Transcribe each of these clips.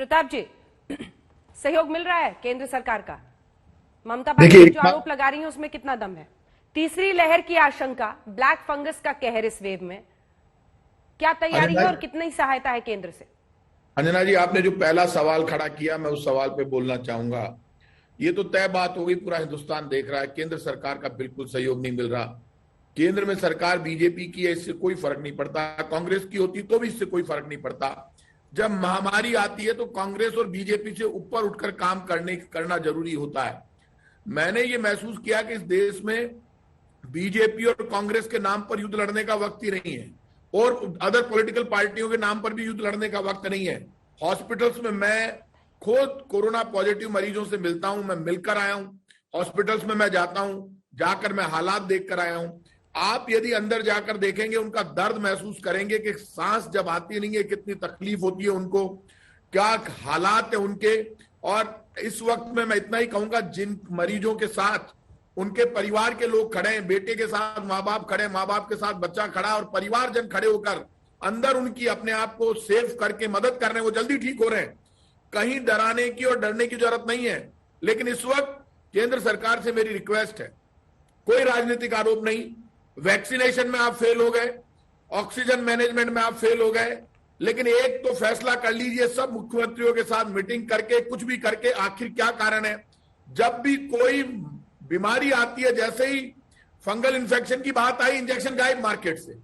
प्रताप जी, सहयोग मिल रहा है केंद्र सरकार का? ममता बनर्जी जो आरोप लगा रही है उसमें कितना दम है? तीसरी लहर की आशंका, ब्लैक फंगस का कहर इस वेव में, क्या तैयारी है और कितनी सहायता है केंद्र से? अंजना जी, आपने जो पहला सवाल खड़ा किया, मैं उस सवाल पे बोलना चाहूंगा। ये तो तय बात हो गई, पूरा हिंदुस्तान देख रहा है, केंद्र सरकार का बिल्कुल सहयोग नहीं मिल रहा। केंद्र में सरकार बीजेपी की है, इससे कोई फर्क नहीं पड़ता, कांग्रेस की होती तो भी इससे कोई फर्क नहीं पड़ता। जब महामारी आती है तो कांग्रेस और बीजेपी से ऊपर उठकर काम करना जरूरी होता है। मैंने ये महसूस किया कि इस देश में बीजेपी और कांग्रेस के नाम पर युद्ध लड़ने का वक्त ही नहीं है, और अदर पॉलिटिकल पार्टियों के नाम पर भी युद्ध लड़ने का वक्त नहीं है। हॉस्पिटल्स में मैं खुद कोरोना पॉजिटिव मरीजों से मिलता हूं, मैं मिलकर आया हूं। हॉस्पिटल्स में मैं जाता हूं, जाकर मैं हालात देख कर आया हूं। आप यदि अंदर जाकर देखेंगे, उनका दर्द महसूस करेंगे कि सांस जब आती नहीं है कितनी तकलीफ होती है उनको, क्या हालात है उनके। और इस वक्त में मैं इतना ही कहूंगा, जिन मरीजों के साथ उनके परिवार के लोग खड़े हैं, बेटे के साथ माँ बाप खड़े, माँ बाप के साथ बच्चा खड़ा, और परिवारजन खड़े होकर अंदर उनकी अपने आप को सेव करके मदद कर रहे हैं, वो जल्दी ठीक हो रहे हैं। कहीं डराने की और डरने की जरूरत नहीं है। लेकिन इस वक्त केंद्र सरकार से मेरी रिक्वेस्ट है, कोई राजनीतिक आरोप नहीं, वैक्सीनेशन में आप फेल हो गए, ऑक्सीजन मैनेजमेंट में आप फेल हो गए, लेकिन एक तो फैसला कर लीजिए, सब मुख्यमंत्रियों के साथ मीटिंग करके, कुछ भी करके, आखिर क्या कारण है। जब भी कोई बीमारी आती है, जैसे ही फंगल इन्फेक्शन की बात आई, इंजेक्शन गायब मार्केट से।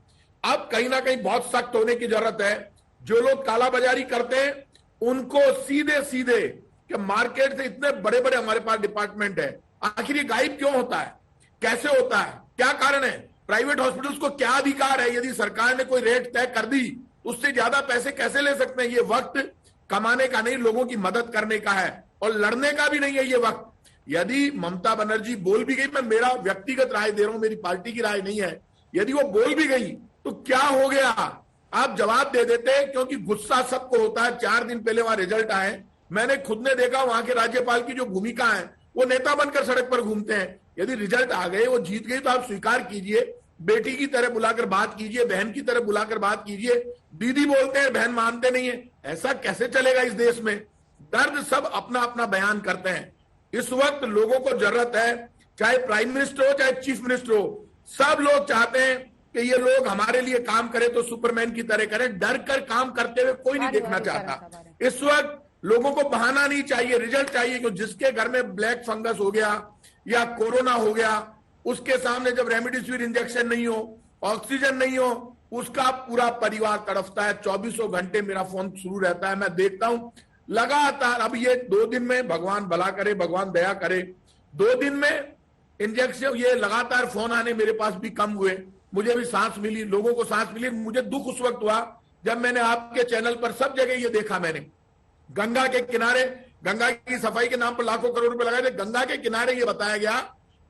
अब कहीं ना कहीं बहुत सख्त होने की जरूरत है। जो लोग कालाबाजारी करते हैं उनको सीधे सीधे, कि मार्केट से इतने बड़े बड़े हमारे पास डिपार्टमेंट है, आखिर ये गायब क्यों होता है, कैसे होता है, क्या कारण है? प्राइवेट हॉस्पिटल्स को क्या अधिकार है? यदि सरकार ने कोई रेट तय कर दी, उससे ज्यादा पैसे कैसे ले सकते हैं? ये वक्त कमाने का नहीं, लोगों की मदद करने का है, और लड़ने का भी नहीं है ये वक्त। यदि ममता बनर्जी बोल भी गई, मैं मेरा व्यक्तिगत राय दे रहा हूं, मेरी पार्टी की राय नहीं है, यदि वो बोल भी गई तो क्या हो गया? आप जवाब दे देते, क्योंकि गुस्सा सबको होता है। 4 दिन पहले वहां रिजल्ट आए, मैंने खुद ने देखा वहां के राज्यपाल की जो भूमिका है, वो नेता बनकर सड़क पर घूमते हैं। यदि रिजल्ट आ गए, वो जीत गई, तो आप स्वीकार कीजिए, बेटी की तरह बुलाकर बात कीजिए, बहन की तरह बुलाकर बात कीजिए। दीदी बोलते हैं, बहन मानते नहीं है, ऐसा कैसे चलेगा इस देश में? दर्द सब अपना अपना बयान करते हैं। इस वक्त लोगों को जरूरत है, चाहे प्राइम मिनिस्टर हो चाहे चीफ मिनिस्टर हो, सब लोग चाहते हैं कि ये लोग हमारे लिए काम करें तो सुपरमैन की तरह करें। डर कर काम करते हुए कोई नहीं देखना चाहता। इस वक्त लोगों को बहाना नहीं चाहिए, रिजल्ट चाहिए। क्यों? जिसके घर में ब्लैक फंगस हो गया या कोरोना हो गया, उसके सामने जब रेमडेसिविर इंजेक्शन नहीं हो, ऑक्सीजन नहीं हो, उसका पूरा परिवार तड़फता है। 24 घंटे मेरा फोन शुरू रहता है, मैं देखता हूं लगातार। अब ये 2 दिन में, भगवान भला करे, भगवान दया करे, 2 दिन में इंजेक्शन, ये लगातार फोन आने मेरे पास भी कम हुए। मुझे भी सांस मिली, लोगों को सांस मिली। मुझे दुख उस वक्त हुआ जब मैंने आपके चैनल पर सब जगह ये देखा, मैंने गंगा के किनारे, गंगा की सफाई के नाम पर लाखों करोड़ रुपए लगाए थे, गंगा के किनारे ये बताया गया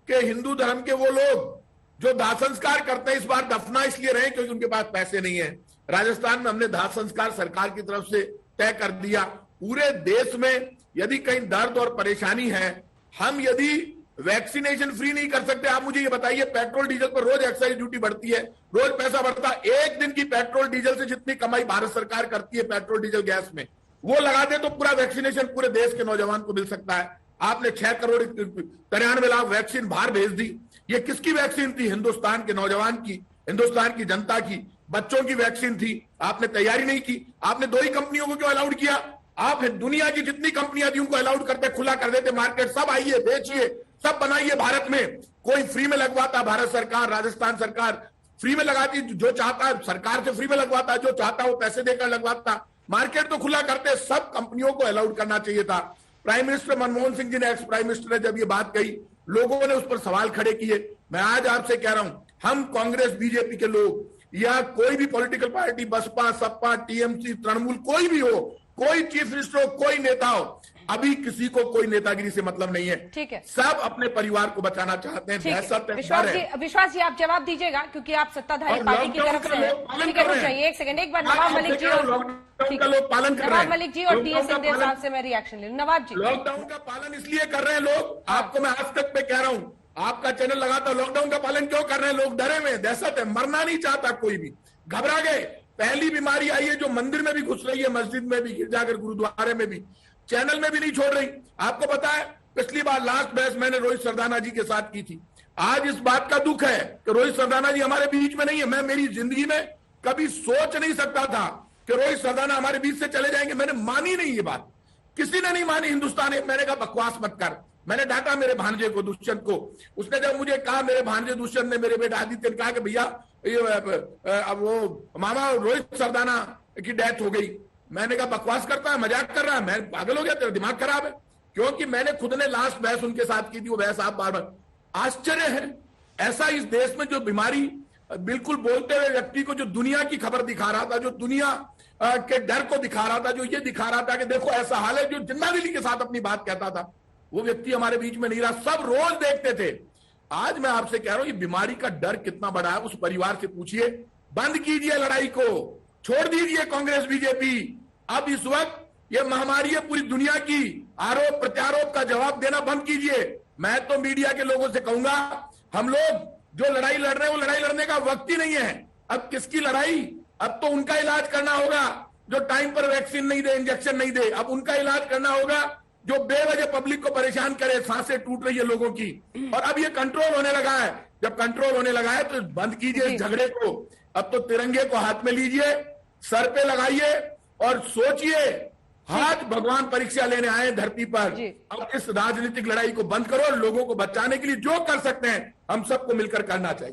कि हिंदू धर्म के वो लोग जो दाह संस्कार करते हैं, इस बार दफना इसलिए रहे क्योंकि उनके पास पैसे नहीं है। राजस्थान में हमने दाह संस्कार सरकार की तरफ से तय कर दिया। पूरे देश में यदि कहीं दर्द और परेशानी है, हम यदि वैक्सीनेशन फ्री नहीं कर सकते, आप मुझे ये बताइए, पेट्रोल डीजल पर रोज एक्साइज ड्यूटी बढ़ती है, रोज पैसा बढ़ता है। एक दिन की पेट्रोल डीजल से जितनी कमाई भारत सरकार करती है पेट्रोल डीजल गैस में, वो लगा दे तो पूरा वैक्सीनेशन पूरे देश के नौजवान को मिल सकता है। आपने 6 करोड़ 93 लाख वैक्सीन बाहर भेज दी। ये किसकी वैक्सीन थी? हिंदुस्तान के नौजवान की, हिंदुस्तान की जनता की, बच्चों की वैक्सीन थी। आपने तैयारी नहीं की। आपने 2 ही कंपनियों को क्यों अलाउड किया? आप दुनिया की जितनी कंपनियां थी उनको अलाउड करते, खुला कर देते मार्केट, सब आइए बेचिए, सब बनाइए भारत में। कोई फ्री में लगवाता, भारत सरकार, राजस्थान सरकार फ्री में लगाती, जो चाहता है सरकार से फ्री में लगवाता, जो चाहता वो पैसे देकर लगवाता। मार्केट तो खुला करते, सब कंपनियों को अलाउड करना चाहिए था। प्राइम मिनिस्टर मनमोहन सिंह जी ने, एक्स प्राइम मिनिस्टर ने जब ये बात कही, लोगों ने उस पर सवाल खड़े किए। मैं आज आपसे कह रहा हूं, हम कांग्रेस बीजेपी के लोग या कोई भी political party, Baspa, Sapa, TMC, Trinamool, कोई भी हो, कोई चीफ मिनिस्टर हो, कोई नेता हो, अभी किसी को कोई नेतागिरी से मतलब नहीं है। ठीक है, सब अपने परिवार को बचाना चाहते हैं। विश्वास जी आप जवाब दीजिएगा क्योंकि आप सत्ताधारी पार्टी की तरफ से। ठीक है, रुक जाइए एक सेकंड, एक बार नवाब मलिक जी और नवाब मलिक जी और टीएस सिंहदेव साहब से मैं रिएक्शन ले लूं। नवाब जी, लॉकडाउन का पालन इसलिए कर रहे हैं लोग, आपको मैं आज तक पे कह रहा हूं, आपका चैनल लगाता, लॉकडाउन का पालन क्यों कर रहे हैं लोग? डरे हुए, दहशत है, मरना नहीं चाहता, कोई भी घबरा गए। पहली बीमारी आई है जो मंदिर में भी घुस रही है, मस्जिद में भी, गिरजाघर गुरुद्वारे में भी, चैनल में भी नहीं छोड़ रही। आपको पता है पिछली बार लास्ट बहस मैंने रोहित सरदाना जी के साथ की थी। आज इस बात का दुख है कि रोहित सरदाना जी हमारे बीच में नहीं है। मैं मेरी जिंदगी में कभी सोच नहीं सकता था कि रोहित सरदाना हमारे बीच से चले जाएंगे। मैंने मानी नहीं ये बात, किसी ने नहीं मानी हिंदुस्तान ने। मैंने कहा बकवास मत कर। मैंने डांटा मेरे भांजे को, दुष्यंत को। उसने जब मुझे कहा, मेरे भांजे दुष्यंत ने मेरे बेटा आदित्य ने कहा कि भैया ये अब वो मामा रोहित सरदाना की डेथ हो गई, मैंने कहा बकवास करता है, मजाक कर रहा है, मैं पागल हो गया, तेरा दिमाग खराब है। क्योंकि मैंने खुद ने लास्ट बहस उनके साथ की थी, वो बहस आप बार बार। आश्चर्य है ऐसा इस देश में जो बीमारी बिल्कुल बोलते हुए व्यक्ति को जो दुनिया की खबर दिखा रहा था, जो दुनिया के डर को दिखा रहा था, जो ये दिखा रहा था कि देखो ऐसा हाल है, जो जिंदा दिली के साथ अपनी बात कहता था, वो व्यक्ति हमारे बीच में नहीं रहा। सब रोज देखते थे। आज मैं आपसे कह रहा हूं ये बीमारी का डर कितना बड़ा है, उस परिवार से पूछिए। बंद कीजिए लड़ाई को, छोड़ दीजिए कांग्रेस बीजेपी। अब इस वक्त ये महामारी है पूरी दुनिया की, आरोप प्रत्यारोप का जवाब देना बंद कीजिए। मैं तो मीडिया के लोगों से कहूंगा, हम लोग जो लड़ाई लड़ रहे हैं वो लड़ाई लड़ने का वक्त ही नहीं है। अब किसकी लड़ाई? अब तो उनका इलाज करना होगा जो टाइम पर वैक्सीन नहीं दे, इंजेक्शन नहीं दे। अब उनका इलाज करना होगा जो बेवजह पब्लिक को परेशान करे, सांसें टूट रही है लोगों की। और अब ये कंट्रोल होने लगा है। जब कंट्रोल होने लगा है तो बंद कीजिए इस झगड़े को। अब तो तिरंगे को हाथ में लीजिए, सर पे लगाइए और सोचिए, आज भगवान परीक्षा लेने आए धरती पर। अब इस राजनीतिक लड़ाई को बंद करो और लोगों को बचाने के लिए जो कर सकते हैं हम सबको मिलकर करना चाहिए।